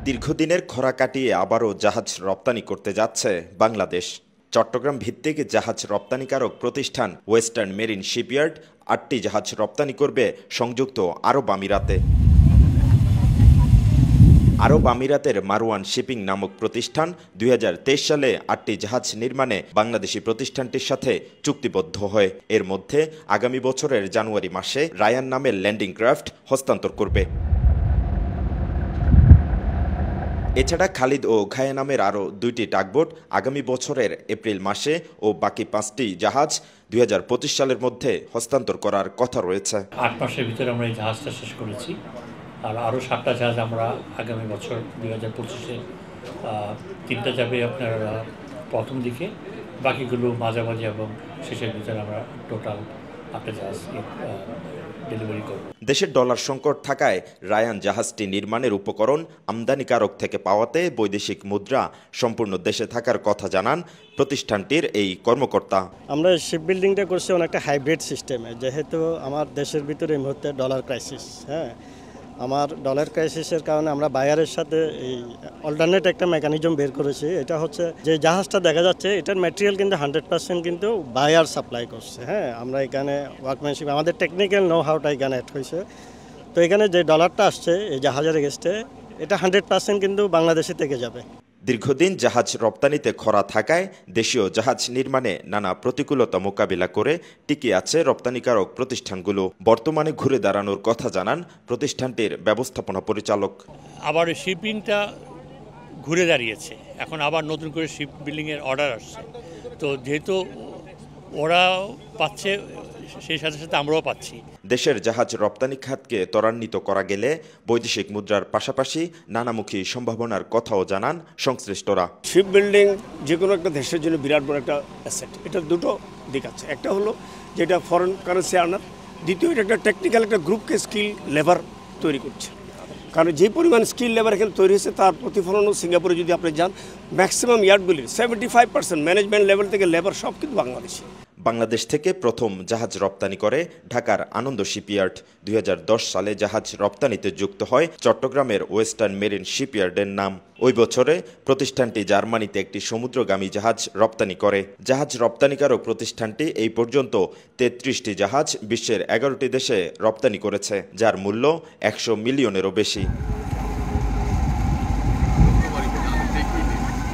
দীর্ঘদিনের খরা কাটিয়ে আবারও জাহাজ রপ্তানি করতে যাচ্ছে বাংলাদেশ। চট্টগ্রাম ভিত্তিক জাহাজ রপ্তানিকারক প্রতিষ্ঠান ওয়েস্টার্ন মেরিন শিপইয়ার্ড ৮টি জাহাজ রপ্তানি করবে সংযুক্ত আরব আমিরাতে। আরব আমিরাতের মারওয়ান শিপিং নামক প্রতিষ্ঠান ২০২৩ সালে ৮টি জাহাজ নির্মাণে বাংলাদেশি প্রতিষ্ঠানটির সাথে চুক্তিবদ্ধ হয়। এর মধ্যে আগামী বছরের জানুয়ারি মাসে রায়ান নামের ল্যান্ডিং ক্রাফট হস্তান্তর করবে। এছাড়া খালিদ ও ঘায়া নামের আরও ২টি টাগবোট আগামী বছরের এপ্রিল মাসে ও বাকি ৫টি জাহাজ ২০২৫ সালের মধ্যে হস্তান্তর করার কথা রয়েছে। ৮ মাসের ভিতরে আমরা এই জাহাজটা শেষ করেছি, আর আরও ৭টা জাহাজ আমরা আগামী বছর ২০২৫-এ ৩টা যাবে আপনার প্রথম দিকে, বাকিগুলো মাঝামাঝি এবং শেষের ভিতরে আমরা টোটাল ৮টা জাহাজ ডেলিভারি করব। দেশের ডলার সংকট থাকায় রায়ান জাহাজটি নির্মাণের উপকরণ আমদানিকারক থেকে পাওয়াতে বৈদেশিক মুদ্রা সম্পূর্ণ দেশে থাকার কথা জানান প্রতিষ্ঠানটির এই কর্মকর্তা। আমরা শিপ বিল্ডিংটা করছি অনেকটা হাইব্রিড সিস্টেমে, যেহেতু আমার দেশের ভিতরে এই মুহূর্তে ডলার ক্রাইসিস। আমার ডলার ক্রাইসিসের কারণে আমরা বায়ারের সাথে এই অল্টারনেট একটা মেকানিজম বের করেছি। এটা হচ্ছে যে জাহাজটা দেখা যাচ্ছে এটার ম্যাটেরিয়াল কিন্তু 100% কিন্তু বায়ার সাপ্লাই করছে। আমরা এখানে ওয়ার্কম্যানশিপ, আমাদের টেকনিক্যাল নো হাউটা এখানে অ্যাড হয়েছে। তো এখানে যে ডলারটা আসছে এই জাহাজের এগেস্টে, এটা 100% কিন্তু বাংলাদেশে থেকে যাবে। দীর্ঘদিন জাহাজ রপ্তানিতে খরা থাকায় দেশীয় জাহাজ নির্মাণে নানা প্রতিকূলতা মোকাবিলা করে টিকে আছে রপ্তানিকারক প্রতিষ্ঠানগুলো। বর্তমানে ঘুরে দাঁড়ানোর কথা জানান প্রতিষ্ঠানটির ব্যবস্থাপনা পরিচালক। আবার শিপিংটা ঘুরে দাঁড়িয়েছে, এখন আবার নতুন করে শিপ বিল্ডিংয়ের অর্ডার আসছে। তো যেহেতু ওরা পাচ্ছে, সেই সাথে সাথে আমরাও পাচ্ছি। দেশের জাহাজ রপ্তানি খাতকে ত্বরান্বিত করা গেলে বৈদেশিক মুদ্রার পাশাপাশি নানামুখী সম্ভাবনার কথাও জানান সংশ্লিষ্টরা। শিপ বিল্ডিং যে কোনো একটা দেশের জন্য বিরাট বড় একটা অ্যাসেট। এটা দুটো দিক আছে, একটা হলো যেটা ফরেন কারেন্সি আনার, দ্বিতীয় এটা একটা টেকনিক্যাল একটা গ্রুপকে স্কিল লেবার তৈরি করছে। কারণ যে পরিমাণ স্কিল লেবার এখানে তৈরি হয়েছে তার প্রতিফলনও সিঙ্গাপুরে যদি আপনি যান, ম্যাক্সিমাম ইয়ার্ডগুলির 75% ম্যানেজমেন্ট লেভেল থেকে লেবার সব কিন্তু বাংলাদেশি। বাংলাদেশ থেকে প্রথম জাহাজ রপ্তানি করে ঢাকার আনন্দ শিপইয়ার্ড। ২০১০ সালে জাহাজ রপ্তানিতে যুক্ত হয় চট্টগ্রামের ওয়েস্টার্ন মেরিন শিপইয়ার্ডের নাম। ওই বছরে প্রতিষ্ঠানটি জার্মানিতে একটি সমুদ্রগামী জাহাজ রপ্তানি করে। জাহাজ রপ্তানিকারক প্রতিষ্ঠানটি এই পর্যন্ত ৩৩টি জাহাজ বিশ্বের ১১টি দেশে রপ্তানি করেছে, যার মূল্য ১০০ মিলিয়নেরও বেশি।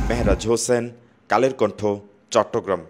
মেহরাজ হোসেন, কালের কণ্ঠ, চট্টগ্রাম।